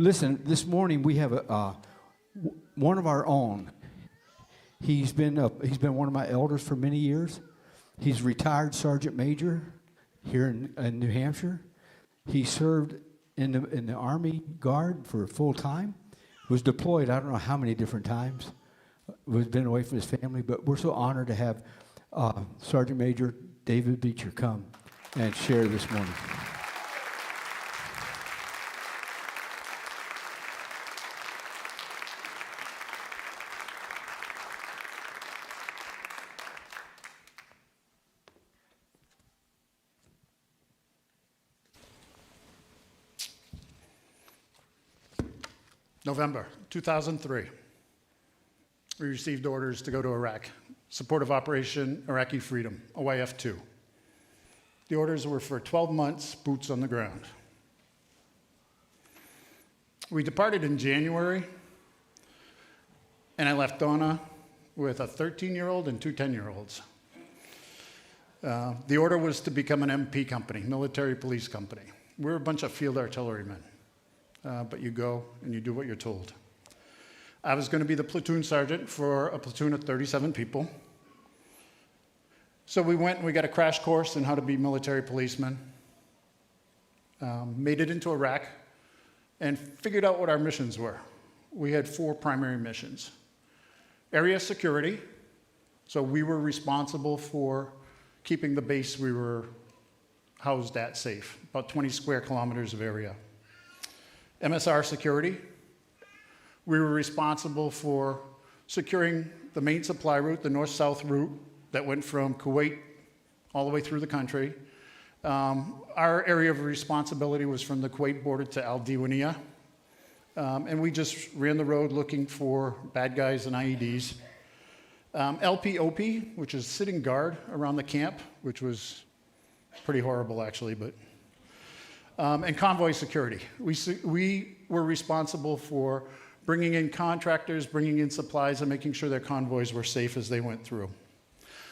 Listen, this morning we have one of our own. He's been one of my elders for many years. He's retired sergeant major here in New Hampshire. He served in the Army Guard for full time. Was deployed I don't know how many different times. Was been away from his family, but we're so honored to have Sergeant Major David Beecher come and share this morning. November 2003, we received orders to go to Iraq, support of Operation Iraqi Freedom, OIF-2. The orders were for 12 months, boots on the ground. We departed in January, and I left Donna with a 13-year-old and two 10-year-olds. The order was to become an MP company, military police company. We're a bunch of field artillerymen. But you go and you do what you're told. I was going to be the platoon sergeant for a platoon of 37 people. So we went and we got a crash course in how to be military policemen, made it into Iraq, and figured out what our missions were. We had 4 primary missions. Area security, so we were responsible for keeping the base we were housed at safe, about 20 square kilometers of area. MSR security, we were responsible for securing the main supply route, the north-south route that went from Kuwait all the way through the country. Our area of responsibility was from the Kuwait border to Al Diwania. And we just ran the road looking for bad guys and IEDs. LPOP, which is sitting guard around the camp, which was pretty horrible actually, but and convoy security. We were responsible for bringing in contractors, bringing in supplies, and making sure their convoys were safe as they went through.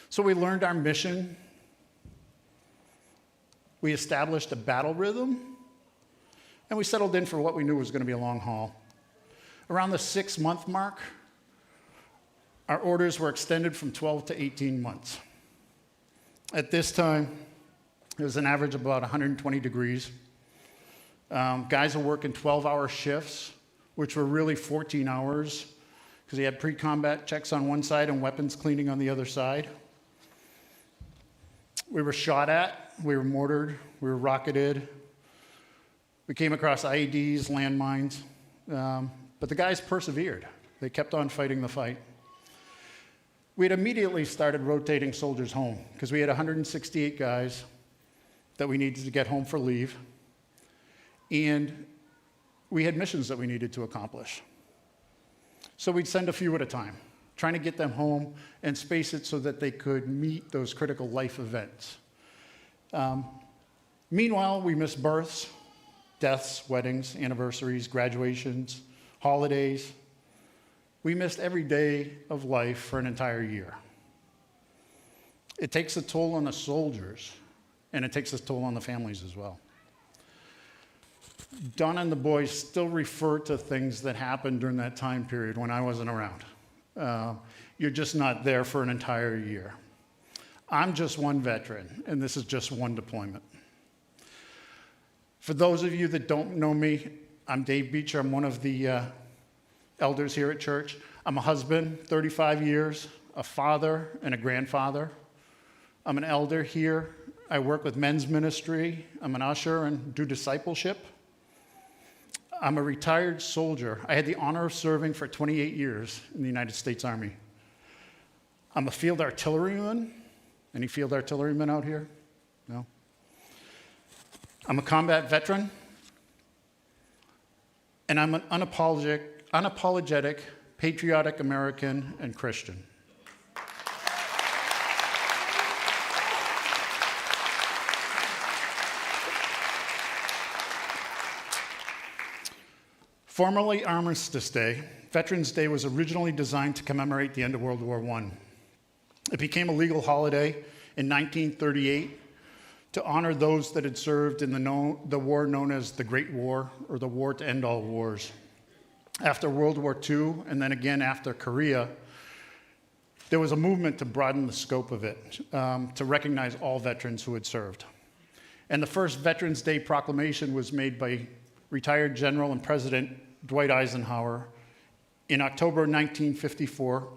So we learned our mission. We established a battle rhythm, and we settled in for what we knew was going to be a long haul. Around the 6-month mark, our orders were extended from 12 to 18 months. At this time, it was an average of about 120 degrees. Guys are working 12-hour shifts, which were really 14 hours, because you had pre-combat checks on one side and weapons cleaning on the other side. We were shot at, we were mortared, we were rocketed. We came across IEDs, landmines, but the guys persevered. They kept on fighting the fight. We had immediately started rotating soldiers home, because we had 168 guys that we needed to get home for leave. And we had missions that we needed to accomplish. So we'd send a few at a time, trying to get them home and space it so that they could meet those critical life events. Meanwhile, we missed births, deaths, weddings, anniversaries, graduations, holidays. We missed every day of life for an entire year. It takes a toll on the soldiers, and it takes a toll on the families as well. Donna and the boys still refer to things that happened during that time period when I wasn't around. You're just not there for an entire year. I'm just one veteran, and this is just one deployment. For those of you that don't know me, I'm Dave Beecher. I'm one of the elders here at church. I'm a husband, 35 years, a father, and a grandfather. I'm an elder here. I work with men's ministry. I'm an usher and do discipleship. I'm a retired soldier. I had the honor of serving for 28 years in the United States Army. I'm a field artilleryman. Any field artillerymen out here? No? I'm a combat veteran. And I'm an unapologetic, patriotic American and Christian. Formerly Armistice Day, Veterans Day was originally designed to commemorate the end of World War I. It became a legal holiday in 1938 to honor those that had served in the war known as the Great War, or the War to End All Wars. After World War II, and then again after Korea, there was a movement to broaden the scope of it, to recognize all veterans who had served. And the first Veterans Day proclamation was made by retired General and President Dwight Eisenhower in October 1954,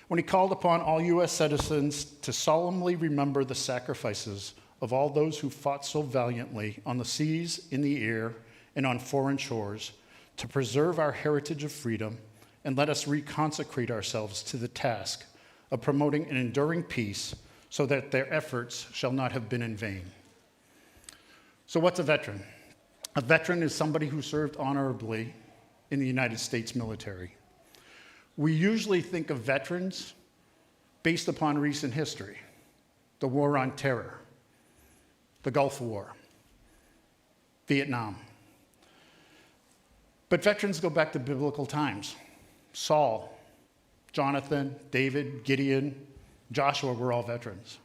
when he called upon all U.S. citizens to solemnly remember the sacrifices of all those who fought so valiantly on the seas, in the air, and on foreign shores, to preserve our heritage of freedom, and let us reconsecrate ourselves to the task of promoting an enduring peace, so that their efforts shall not have been in vain. So what's a veteran? A veteran is somebody who served honorably in the United States military. We usually think of veterans based upon recent history: the War on Terror, the Gulf War, Vietnam. But veterans go back to biblical times. Saul, Jonathan, David, Gideon, Joshua were all veterans.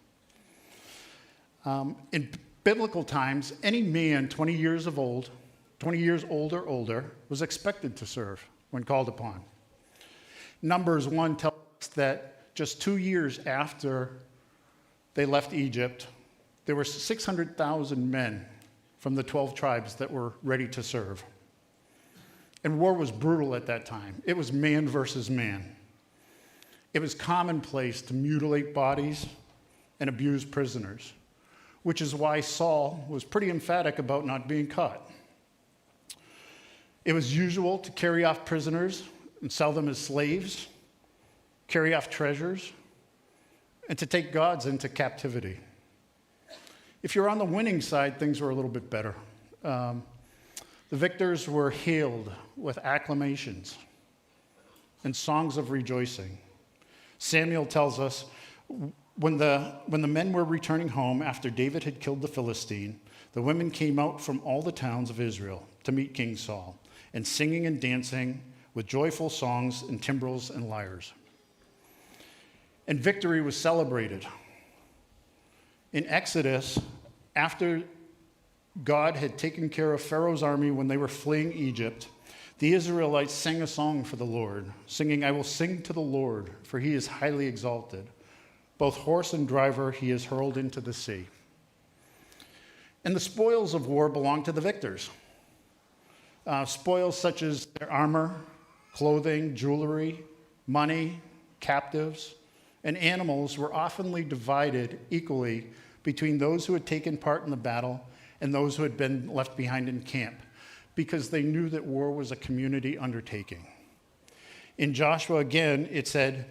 In biblical times, any man 20 years old or older, was expected to serve when called upon. Numbers 1 tells us that just 2 years after they left Egypt, there were 600,000 men from the 12 tribes that were ready to serve. And war was brutal at that time. It was man versus man. It was commonplace to mutilate bodies and abuse prisoners, which is why Saul was pretty emphatic about not being caught. It was usual to carry off prisoners and sell them as slaves, carry off treasures, and to take gods into captivity. If you're on the winning side, things were a little bit better. The victors were hailed with acclamations and songs of rejoicing. Samuel tells us, when the men were returning home after David had killed the Philistine, the women came out from all the towns of Israel to meet King Saul, and singing and dancing with joyful songs and timbrels and lyres. And victory was celebrated. In Exodus, after God had taken care of Pharaoh's army when they were fleeing Egypt, the Israelites sang a song for the Lord, singing, "I will sing to the Lord, for he is highly exalted. Both horse and driver he is hurled into the sea." And the spoils of war belonged to the victors. Spoils such as their armor, clothing, jewelry, money, captives, and animals were often divided equally between those who had taken part in the battle and those who had been left behind in camp, because they knew that war was a community undertaking. In Joshua, again, it said,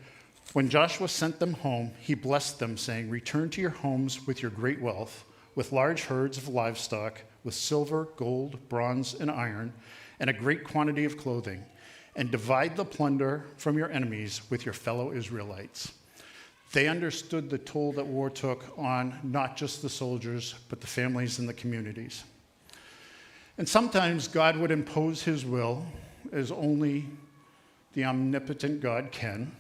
when Joshua sent them home, he blessed them, saying, "Return to your homes with your great wealth, with large herds of livestock, with silver, gold, bronze, and iron, and a great quantity of clothing, and divide the plunder from your enemies with your fellow Israelites." They understood the toll that war took on not just the soldiers, but the families and the communities. And sometimes God would impose his will, as only the omnipotent God can,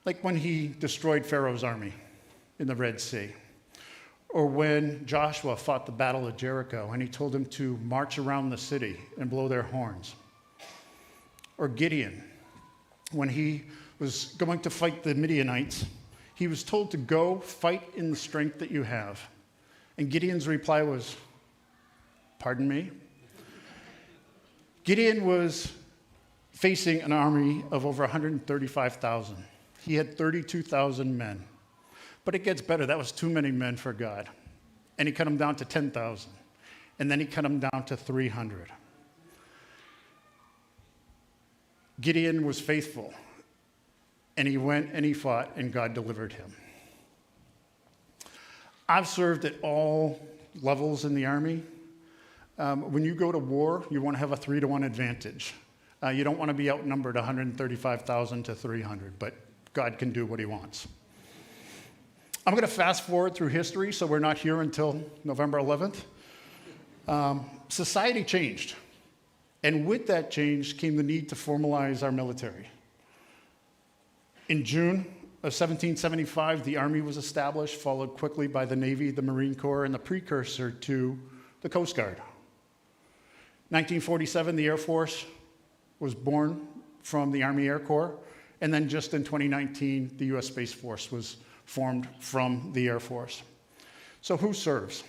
like when he destroyed Pharaoh's army in the Red Sea, or when Joshua fought the Battle of Jericho and he told them to march around the city and blow their horns, or Gideon, when he was going to fight the Midianites, he was told to go fight in the strength that you have. And Gideon's reply was, "Pardon me?" Gideon was facing an army of over 135,000. He had 32,000 men. But it gets better. That was too many men for God. And he cut them down to 10,000. And then he cut them down to 300. Gideon was faithful. And he went and he fought, and God delivered him. I've served at all levels in the Army. When you go to war, you want to have a 3-to-1 advantage. You don't want to be outnumbered 135,000 to 300, but God can do what he wants. I'm going to fast forward through history, so we're not here until November 11th. Society changed. And with that change came the need to formalize our military. In June of 1775, the Army was established, followed quickly by the Navy, the Marine Corps, and the precursor to the Coast Guard. 1947, the Air Force was born from the Army Air Corps, and then just in 2019, the U.S. Space Force was formed from the Air Force. So who serves?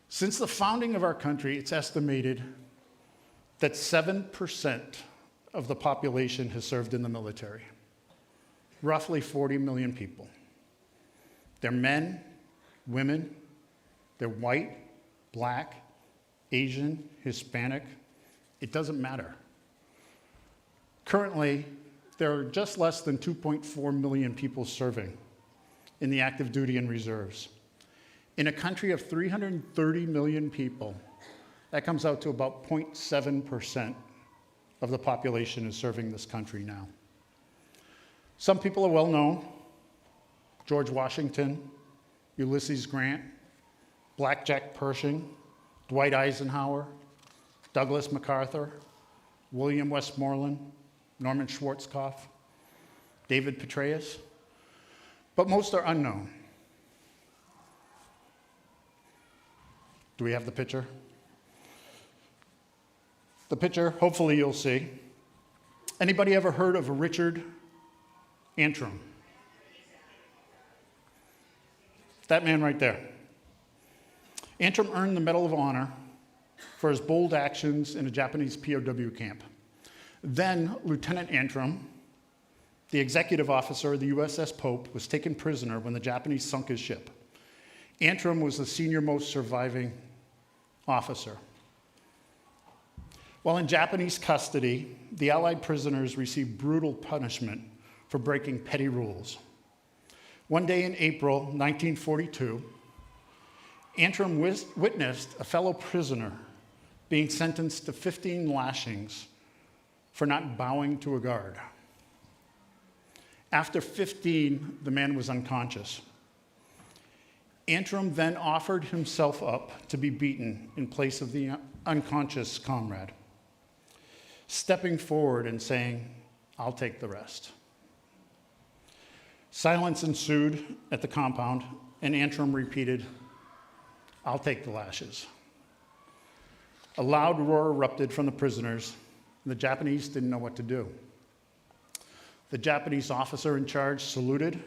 Since the founding of our country, it's estimated that 7% of the population has served in the military. Roughly 40 million people. They're men, women, they're white, black, Asian, Hispanic. It doesn't matter. Currently, there are just less than 2.4 million people serving in the active duty and reserves. In a country of 330 million people, that comes out to about 0.7% of the population is serving this country now. Some people are well known: George Washington, Ulysses Grant, Black Jack Pershing, Dwight Eisenhower, Douglas MacArthur, William Westmoreland, Norman Schwarzkopf, David Petraeus, but most are unknown. Do we have the picture? The picture, hopefully you'll see. Anybody ever heard of Richard Antrim? That man right there. Antrim earned the Medal of Honor for his bold actions in a Japanese POW camp. Then Lieutenant Antrim, the executive officer of the USS Pope, was taken prisoner when the Japanese sunk his ship. Antrim was the senior-most surviving officer. While in Japanese custody, the Allied prisoners received brutal punishment for breaking petty rules. One day in April 1942, Antrim witnessed a fellow prisoner being sentenced to 15 lashings for not bowing to a guard. After 15, the man was unconscious. Antrim then offered himself up to be beaten in place of the unconscious comrade, stepping forward and saying, "I'll take the rest." Silence ensued at the compound, and Antrim repeated, "I'll take the lashes." A loud roar erupted from the prisoners, and the Japanese didn't know what to do. The Japanese officer in charge saluted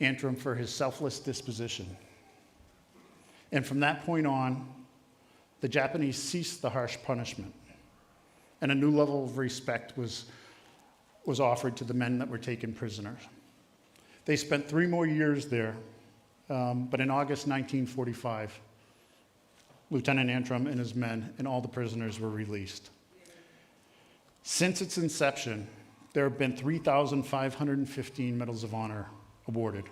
Antrim for his selfless disposition. And from that point on, the Japanese ceased the harsh punishment, and a new level of respect was offered to the men that were taken prisoners. They spent 3 more years there, but in August 1945, Lieutenant Antrim and his men and all the prisoners were released. Since its inception, there have been 3,515 Medals of Honor awarded.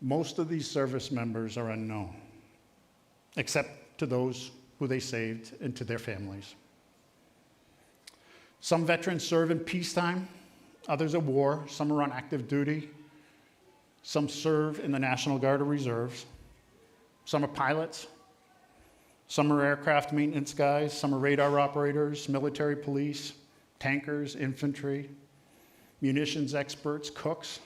Most of these service members are unknown, except to those who they saved and to their families. Some veterans serve in peacetime, others at war, some are on active duty, some serve in the National Guard or Reserves, some are pilots, some are aircraft maintenance guys, some are radar operators, military police, tankers, infantry, munitions experts, cooks,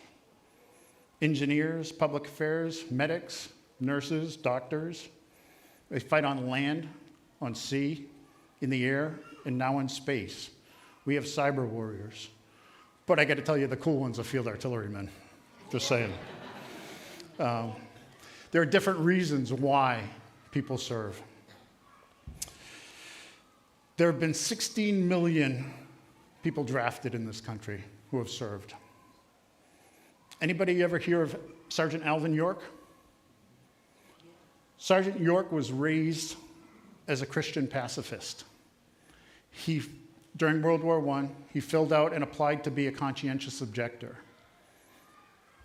engineers, public affairs, medics, nurses, doctors. They fight on land, on sea, in the air, and now in space. We have cyber warriors. But I got to tell you, the cool ones are field artillerymen. Just saying. There are different reasons why people serve. There have been 16 million people drafted in this country who have served. Anybody ever hear of Sergeant Alvin York? Sergeant York was raised as a Christian pacifist. During World War I, he filled out and applied to be a conscientious objector.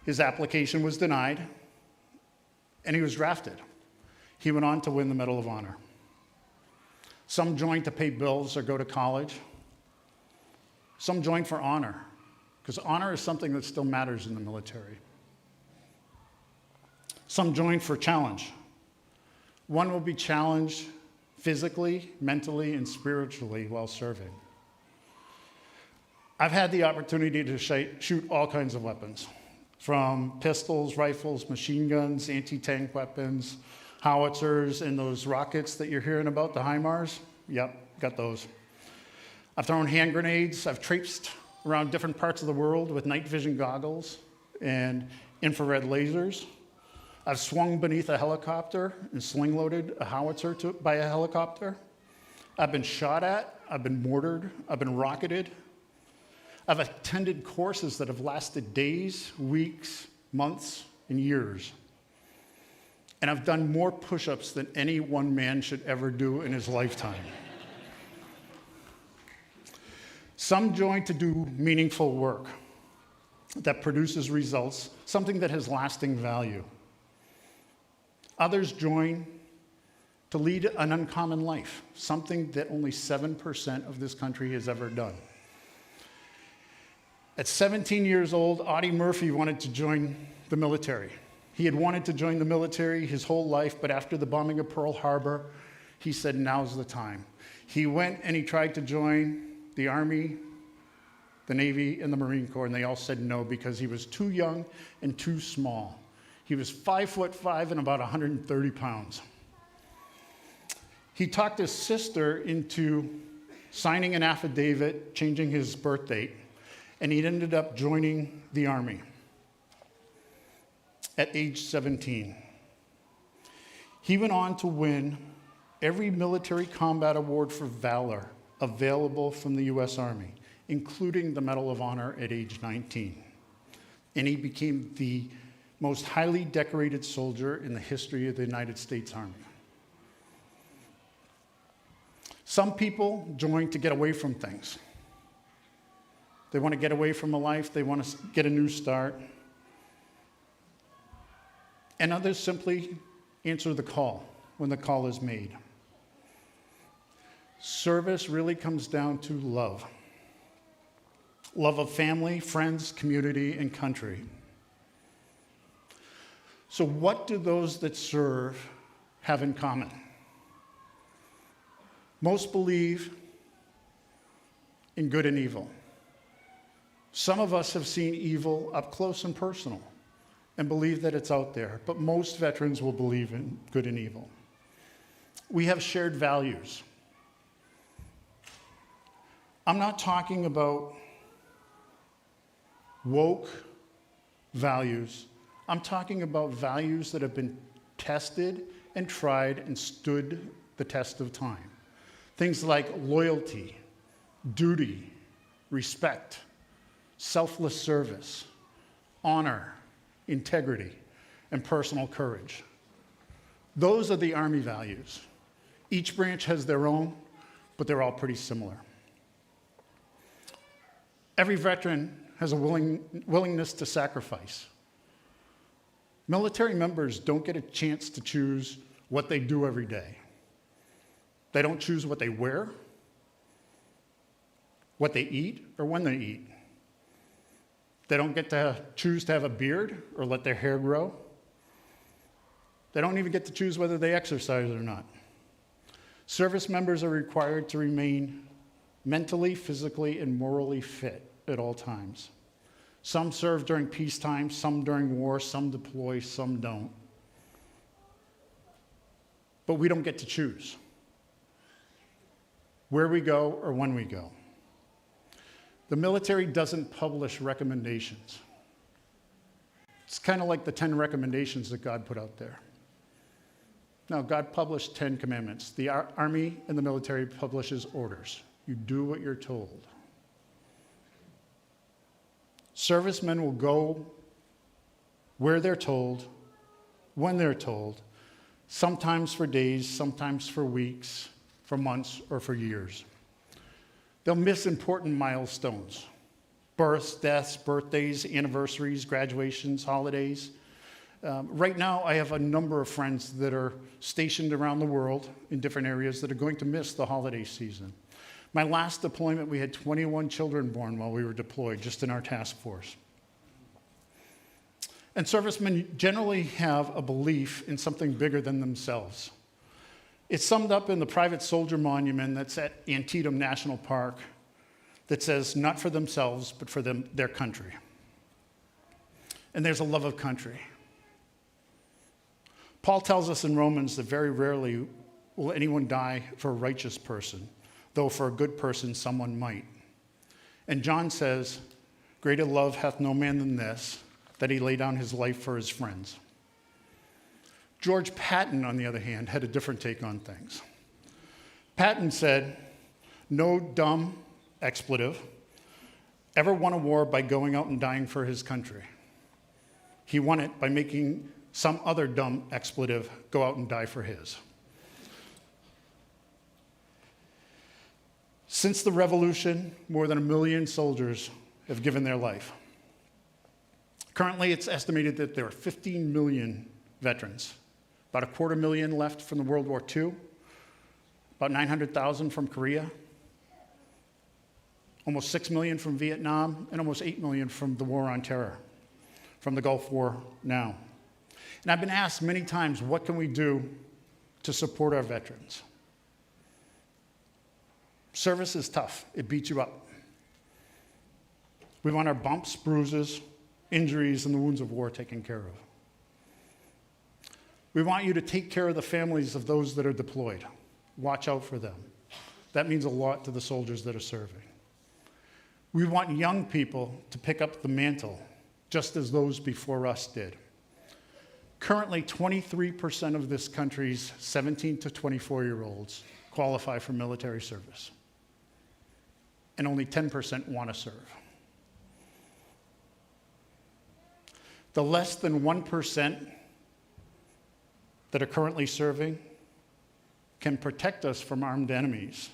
His application was denied, and he was drafted. He went on to win the Medal of Honor. Some joined to pay bills or go to college. Some joined for honor, because honor is something that still matters in the military. Some joined for challenge. One will be challenged physically, mentally, and spiritually while serving. I've had the opportunity to shoot all kinds of weapons, from pistols, rifles, machine guns, anti-tank weapons, howitzers, and those rockets that you're hearing about, the HIMARS. Yep, got those. I've thrown hand grenades. I've traipsed around different parts of the world with night vision goggles and infrared lasers. I've swung beneath a helicopter and sling-loaded a howitzer by a helicopter. I've been shot at. I've been mortared. I've been rocketed. I've attended courses that have lasted days, weeks, months, and years. And I've done more push-ups than any one man should ever do in his lifetime. Some join to do meaningful work that produces results, something that has lasting value. Others join to lead an uncommon life, something that only 7% of this country has ever done. At 17 years old, Audie Murphy wanted to join the military. He had wanted to join the military his whole life, but after the bombing of Pearl Harbor, he said, now's the time. He went and he tried to join the Army, the Navy, and the Marine Corps, and they all said no because he was too young and too small. He was 5'5" and about 130 pounds. He talked his sister into signing an affidavit, changing his birth date, and he ended up joining the Army at age 17. He went on to win every military combat award for valor available from the U.S. Army, including the Medal of Honor at age 19. And he became the most highly decorated soldier in the history of the United States Army. Some people join to get away from things. They want to get away from a life. They want to get a new start. And others simply answer the call when the call is made. Service really comes down to love. Love of family, friends, community, and country. So what do those that serve have in common? Most believe in good and evil. Some of us have seen evil up close and personal and believe that it's out there, but most veterans will believe in good and evil. We have shared values. I'm not talking about woke values. I'm talking about values that have been tested and tried and stood the test of time. Things like loyalty, duty, respect, selfless service, honor, integrity, and personal courage. Those are the Army values. Each branch has their own, but they're all pretty similar. Every veteran has a willingness to sacrifice. Military members don't get a chance to choose what they do every day. They don't choose what they wear, what they eat, or when they eat. They don't get to choose to have a beard or let their hair grow. They don't even get to choose whether they exercise or not. Service members are required to remain mentally, physically, and morally fit at all times. Some serve during peacetime, some during war, some deploy, some don't. But we don't get to choose where we go or when we go. The military doesn't publish recommendations. It's kind of like the 10 recommendations that God put out there. No, God published 10 commandments. The Army and the military publishes orders. You do what you're told. Servicemen will go where they're told, when they're told, sometimes for days, sometimes for weeks, for months, or for years. They'll miss important milestones, births, deaths, birthdays, anniversaries, graduations, holidays. Right now, I have a number of friends that are stationed around the world in different areas that are going to miss the holiday season. My last deployment, we had 21 children born while we were deployed, just in our task force. And servicemen generally have a belief in something bigger than themselves. It's summed up in the Private Soldier Monument that's at Antietam National Park that says, not for themselves, but for their country. And there's a love of country. Paul tells us in Romans that very rarely will anyone die for a righteous person, though for a good person someone might. And John says, greater love hath no man than this, that he lay down his life for his friends. George Patton, on the other hand, had a different take on things. Patton said, no dumb expletive ever won a war by going out and dying for his country. He won it by making some other dumb expletive go out and die for his. Since the revolution, more than 1 million soldiers have given their life. Currently, it's estimated that there are 15 million veterans, about 250,000 left from the World War II, about 900,000 from Korea, almost 6 million from Vietnam, and almost 8 million from the War on Terror, from the Gulf War now. And I've been asked many times, what can we do to support our veterans? Service is tough. It beats you up. We want our bumps, bruises, injuries, and the wounds of war taken care of. We want you to take care of the families of those that are deployed. Watch out for them. That means a lot to the soldiers that are serving. We want young people to pick up the mantle, just as those before us did. Currently, 23% of this country's 17 to 24-year-olds qualify for military service, and only 10% want to serve. The less than 1% that are currently serving can protect us from armed enemies,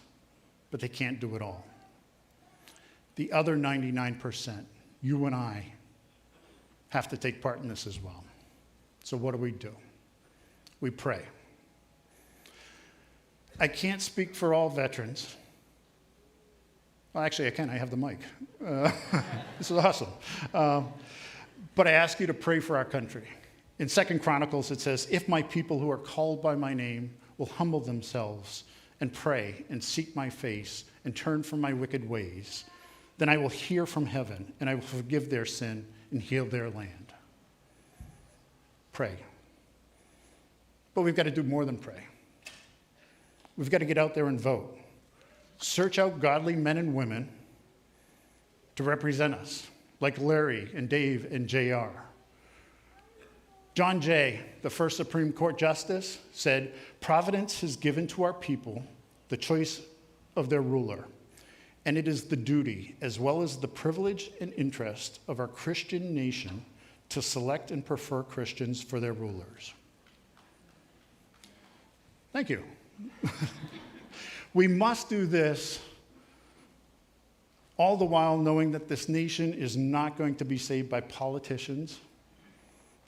but they can't do it all. The other 99%, you and I, have to take part in this as well. So what do? We pray. I can't speak for all veterans. Well, actually, I can. I have the mic. This is awesome. But I ask you to pray for our country. In 2 Chronicles, it says, if my people who are called by my name will humble themselves and pray and seek my face and turn from my wicked ways, then I will hear from heaven and I will forgive their sin and heal their land. Pray. But we've got to do more than pray. We've got to get out there and vote. Search out godly men and women to represent us, like Larry and Dave and JR. John Jay, the first Supreme Court Justice, said, Providence has given to our people the choice of their ruler, and it is the duty, as well as the privilege and interest of our Christian nation to select and prefer Christians for their rulers. Thank you. We must do this all the while knowing that this nation is not going to be saved by politicians,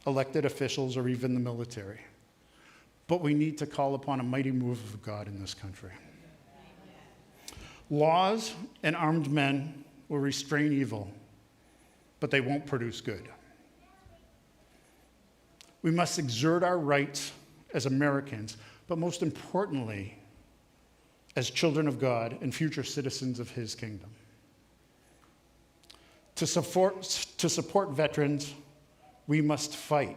elected officials, or even the military. But we need to call upon a mighty move of God in this country. Laws and armed men will restrain evil, but they won't produce good. We must exert our rights as Americans, but most importantly, as children of God and future citizens of His kingdom. To support veterans, we must fight.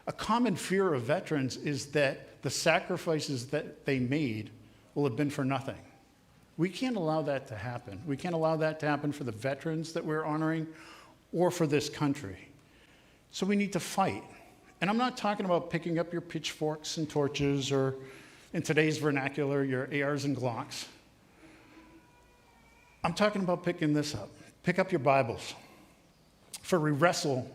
A common fear of veterans is that the sacrifices that they made will have been for nothing. We can't allow that to happen. We can't allow that to happen for the veterans that we're honoring or for this country. So we need to fight. And I'm not talking about picking up your pitchforks and torches or, in today's vernacular, your ARs and Glocks. I'm talking about picking this up. Pick up your Bibles. For we wrestle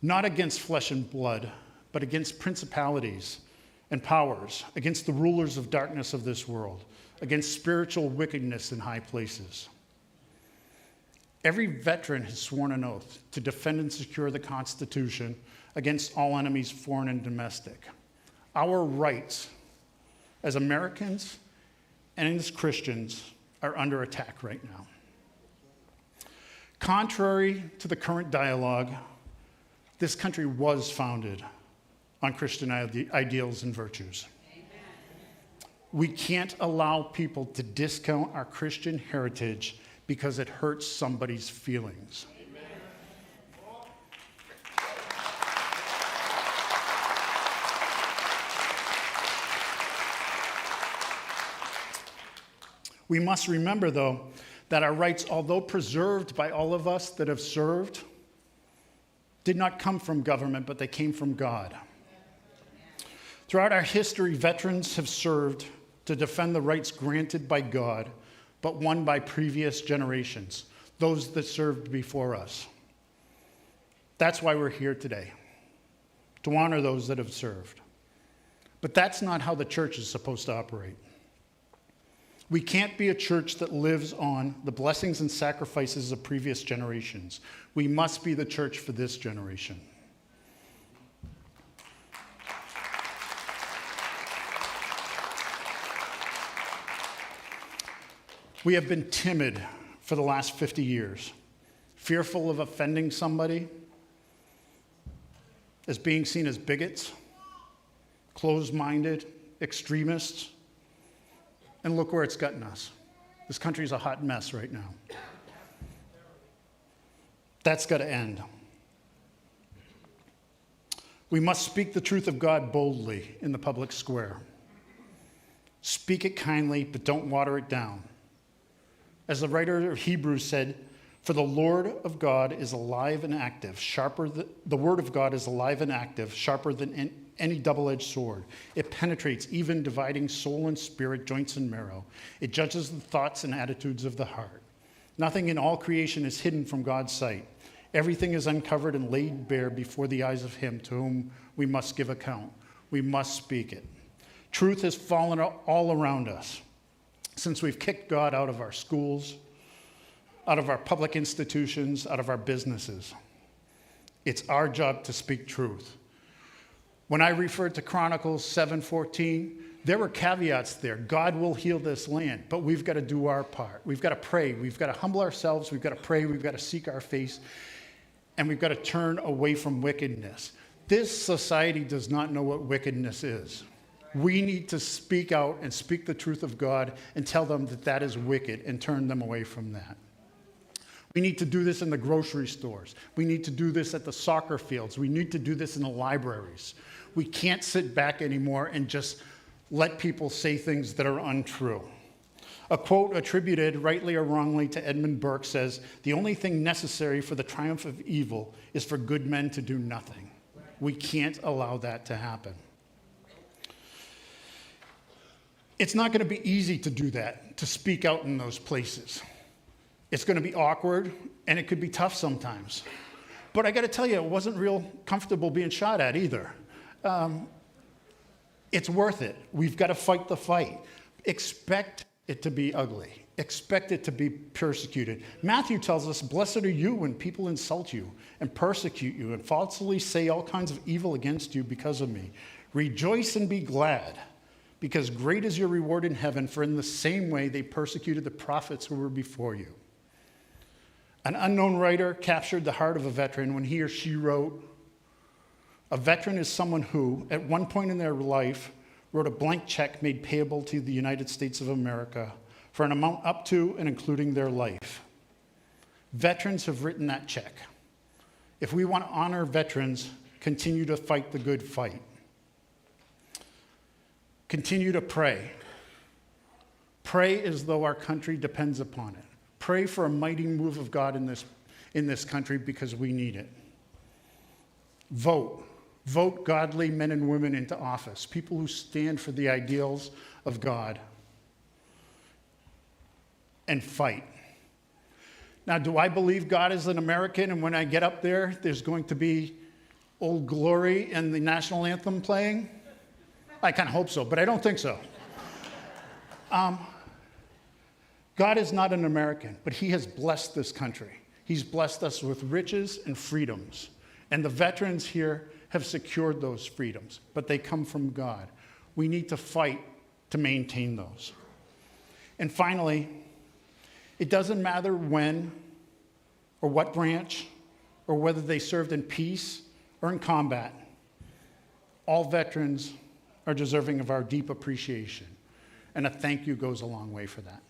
not against flesh and blood, but against principalities and powers, against the rulers of darkness of this world, against spiritual wickedness in high places. Every veteran has sworn an oath to defend and secure the Constitution against all enemies, foreign and domestic. Our rights as Americans and as Christians are under attack right now. Contrary to the current dialogue, this country was founded on Christian ideals and virtues. We can't allow people to discount our Christian heritage because it hurts somebody's feelings. We must remember, though, that our rights, although preserved by all of us that have served, did not come from government, but they came from God. Throughout our history, veterans have served to defend the rights granted by God, but won by previous generations, those that served before us. That's why we're here today, to honor those that have served. But that's not how the church is supposed to operate. We can't be a church that lives on the blessings and sacrifices of previous generations. We must be the church for this generation. We have been timid for the last 50 years, fearful of offending somebody, as being seen as bigots, closed-minded, extremists. And look where it's gotten us. This country's a hot mess right now. That's got to end. We must speak the truth of God boldly in the public square. Speak it kindly, but don't water it down. As the writer of Hebrews said, for the Lord of God is alive and active, the word of God is alive and active, sharper than any double-edged sword. It penetrates, even dividing soul and spirit, joints and marrow. It judges the thoughts and attitudes of the heart. Nothing in all creation is hidden from God's sight. Everything is uncovered and laid bare before the eyes of him to whom we must give account. We must speak it. Truth has fallen all around us since we've kicked God out of our schools, out of our public institutions, out of our businesses. It's our job to speak truth. When I referred to Chronicles 7:14, there were caveats there. God will heal this land, but we've got to do our part. We've got to pray. We've got to humble ourselves. We've got to pray. We've got to seek our face, and we've got to turn away from wickedness. This society does not know what wickedness is. We need to speak out and speak the truth of God and tell them that that is wicked and turn them away from that. We need to do this in the grocery stores. We need to do this at the soccer fields. We need to do this in the libraries. We can't sit back anymore and just let people say things that are untrue. A quote attributed, rightly or wrongly, to Edmund Burke says, "The only thing necessary for the triumph of evil is for good men to do nothing." We can't allow that to happen. It's not going to be easy to do that, to speak out in those places. It's going to be awkward, and it could be tough sometimes. But I got to tell you, it wasn't real comfortable being shot at either. It's worth it. We've got to fight the fight. Expect it to be ugly. Expect it to be persecuted. Matthew tells us, "Blessed are you when people insult you and persecute you and falsely say all kinds of evil against you because of me. Rejoice and be glad, because great is your reward in heaven, for in the same way they persecuted the prophets who were before you." An unknown writer captured the heart of a veteran when he or she wrote, "A veteran is someone who, at one point in their life, wrote a blank check made payable to the United States of America for an amount up to and including their life." Veterans have written that check. If we want to honor veterans, continue to fight the good fight. Continue to pray. Pray as though our country depends upon it. Pray for a mighty move of God in this country because we need it. Vote. Vote godly men and women into office, people who stand for the ideals of God. And fight. Now, do I believe God is an American, and when I get up there, there's going to be Old Glory and the national anthem playing? I kind of hope so, but I don't think so. God is not an American, but he has blessed this country. He's blessed us with riches and freedoms. And the veterans here have secured those freedoms, but they come from God. We need to fight to maintain those. And finally, it doesn't matter when or what branch or whether they served in peace or in combat. All veterans are deserving of our deep appreciation, and a thank you goes a long way for that.